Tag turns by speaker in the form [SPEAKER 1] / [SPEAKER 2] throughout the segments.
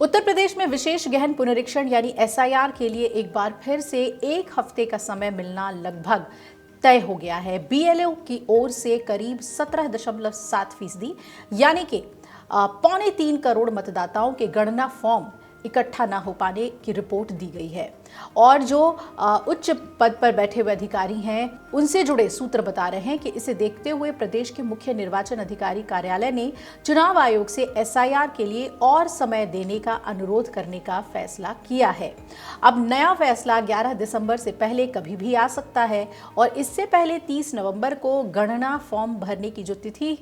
[SPEAKER 1] उत्तर प्रदेश में विशेष गहन पुनरीक्षण यानी एसआईआर के लिए एक बार फिर से एक हफ्ते का समय मिलना लगभग तय हो गया है। बीएलओ की ओर से करीब 17.7% यानी कि 2.25 करोड़ मतदाताओं के गणना फॉर्म इकट्ठा न हो पाने की रिपोर्ट दी गई है। और जो उच्च पद पर बैठे हुए अधिकारी हैं, उनसे जुड़े सूत्र बता रहे हैं कि इसे देखते हुए प्रदेश के मुख्य निर्वाचन अधिकारी कार्यालय ने चुनाव आयोग से एसआईआर के लिए और समय देने का अनुरोध करने का फैसला किया है। अब नया फैसला 11 दिसंबर से पहले कभी भी आ सकता है और इससे पहले 30 नवंबर को गणना फॉर्म भरने की जो तिथि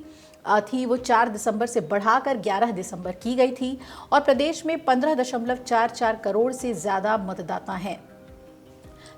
[SPEAKER 1] थी वो 4 दिसंबर से बढ़ाकर 11 दिसंबर की गई थी और प्रदेश में 15.44 करोड़ से ज्यादा मतदाता हैं।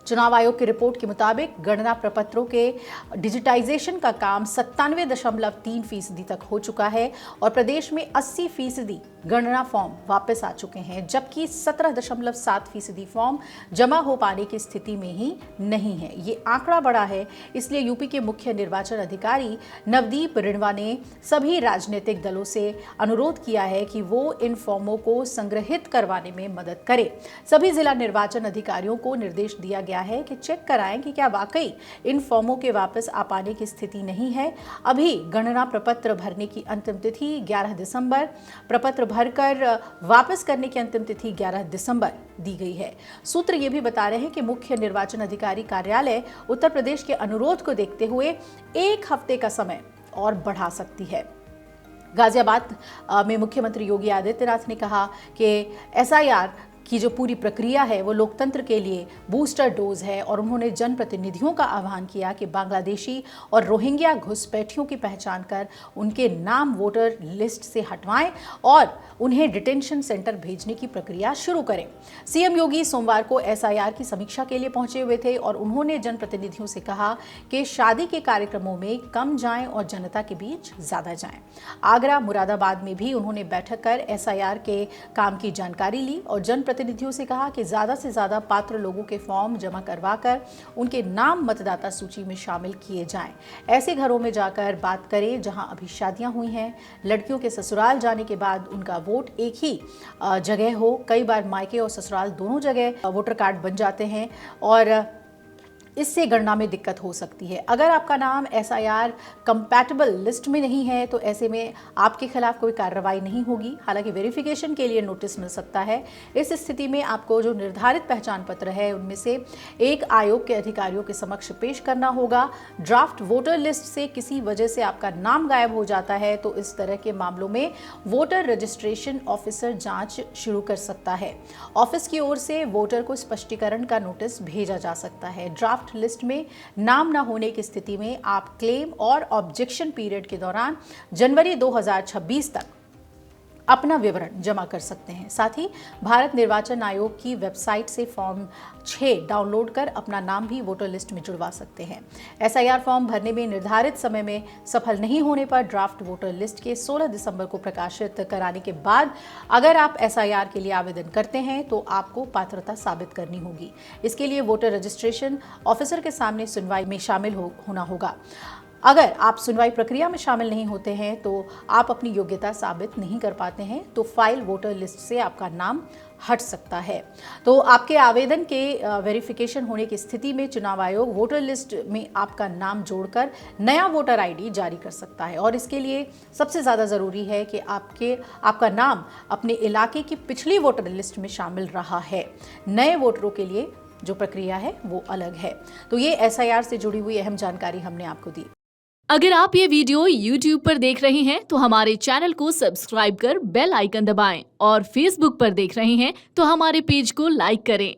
[SPEAKER 1] चुनाव आयोग की रिपोर्ट के मुताबिक गणना प्रपत्रों के डिजिटाइजेशन का काम 97.3% तक हो चुका है और प्रदेश में 80% गणना फॉर्म वापस आ चुके हैं, जबकि 17.7% फॉर्म जमा हो पाने की स्थिति में ही नहीं है। ये आंकड़ा बड़ा है, इसलिए यूपी के मुख्य निर्वाचन अधिकारी नवदीप रिणवा ने सभी राजनीतिक दलों से अनुरोध किया है कि वो इन फॉर्मों को संग्रहित करवाने में मदद करें। सभी जिला निर्वाचन अधिकारियों को निर्देश दिया गया है कि चेक कराएं कि क्या वाकई इन फॉर्मों के वापस आ पाने की स्थिति नहीं है। अभी गणना प्रपत्र भरने की अंतिम तिथि 11 दिसंबर, प्रपत्र भरकर वापस करने की अंतिम तिथि 11 दिसंबर दी गई है। सूत्र ये भी बता रहे हैं कि मुख्य निर्वाचन अधिकारी कार्यालय उत्तर प्रदेश के अनुरोध को देखते हुए एक हफ्ते का समय और बढ़ा सकती है। गाजियाबाद में मुख्यमंत्री योगी आदित्यनाथ ने कहा कि एसआईआर की जो पूरी प्रक्रिया है वो लोकतंत्र के लिए बूस्टर डोज है और उन्होंने जनप्रतिनिधियों का आह्वान किया कि बांग्लादेशी और रोहिंग्या घुसपैठियों की पहचान कर उनके नाम वोटर लिस्ट से हटवाएं और उन्हें डिटेंशन सेंटर भेजने की प्रक्रिया शुरू करें। सीएम योगी सोमवार को एसआईआर की समीक्षा के लिए पहुंचे हुए थे और उन्होंने जनप्रतिनिधियों से कहा कि शादी के कार्यक्रमों में कम जाएं और जनता के बीच ज्यादा जाएं। आगरा, मुरादाबाद में भी उन्होंने बैठक कर एसआईआर के काम की जानकारी ली और जनप्रतिनिधियों से कहा कि ज्यादा से ज्यादा पात्र लोगों के फॉर्म जमा करवाकर उनके नाम मतदाता सूची में शामिल किए जाएं। ऐसे घरों में जाकर बात करें जहां अभी शादियां हुई हैं। लड़कियों के ससुराल जाने के बाद उनका वोट एक ही जगह हो। कई बार मायके और ससुराल दोनों जगह वोटर कार्ड बन जाते हैं और इससे गणना में दिक्कत हो सकती है। अगर आपका नाम एसआईआर कंपैटिबल लिस्ट में नहीं है तो ऐसे में आपके खिलाफ कोई कार्रवाई नहीं होगी। हालांकि वेरिफिकेशन के लिए नोटिस मिल सकता है। इस स्थिति में आपको जो निर्धारित पहचान पत्र है उनमें से एक आयोग के अधिकारियों के समक्ष पेश करना होगा। ड्राफ्ट वोटर लिस्ट से किसी वजह से आपका नाम गायब हो जाता है तो इस तरह के मामलों में वोटर रजिस्ट्रेशन ऑफिसर जांच शुरू कर सकता है। ऑफिस की ओर से वोटर को स्पष्टीकरण का नोटिस भेजा जा सकता है। ड्राफ्ट लिस्ट में नाम न होने की स्थिति में आप क्लेम और ऑब्जेक्शन पीरियड के दौरान जनवरी 2026 तक अपना विवरण जमा कर सकते हैं। साथ ही भारत निर्वाचन आयोग की वेबसाइट से फॉर्म 6 डाउनलोड कर अपना नाम भी वोटर लिस्ट में जुड़वा सकते हैं। एसआईआर फॉर्म भरने में निर्धारित समय में सफल नहीं होने पर ड्राफ्ट वोटर लिस्ट के 16 दिसंबर को प्रकाशित कराने के बाद अगर आप एसआईआर के लिए आवेदन करते हैं तो आपको पात्रता साबित करनी होगी। इसके लिए वोटर रजिस्ट्रेशन ऑफिसर के सामने सुनवाई में शामिल होना होगा। अगर आप सुनवाई प्रक्रिया में शामिल नहीं होते हैं तो आप अपनी योग्यता साबित नहीं कर पाते हैं तो फाइल वोटर लिस्ट से आपका नाम हट सकता है। तो आपके आवेदन के वेरिफिकेशन होने की स्थिति में चुनाव आयोग वोटर लिस्ट में आपका नाम जोड़कर नया वोटर आईडी जारी कर सकता है और इसके लिए सबसे ज़्यादा ज़रूरी है कि आपका नाम अपने इलाके की पिछली वोटर लिस्ट में शामिल रहा है। नए वोटरों के लिए जो प्रक्रिया है वो अलग है। तो ये एसआईआर से जुड़ी हुई अहम जानकारी हमने आपको दी।
[SPEAKER 2] अगर आप ये वीडियो YouTube पर देख रहे हैं तो हमारे चैनल को सब्सक्राइब कर बेल आइकन दबाएं और Facebook पर देख रहे हैं तो हमारे पेज को लाइक करें।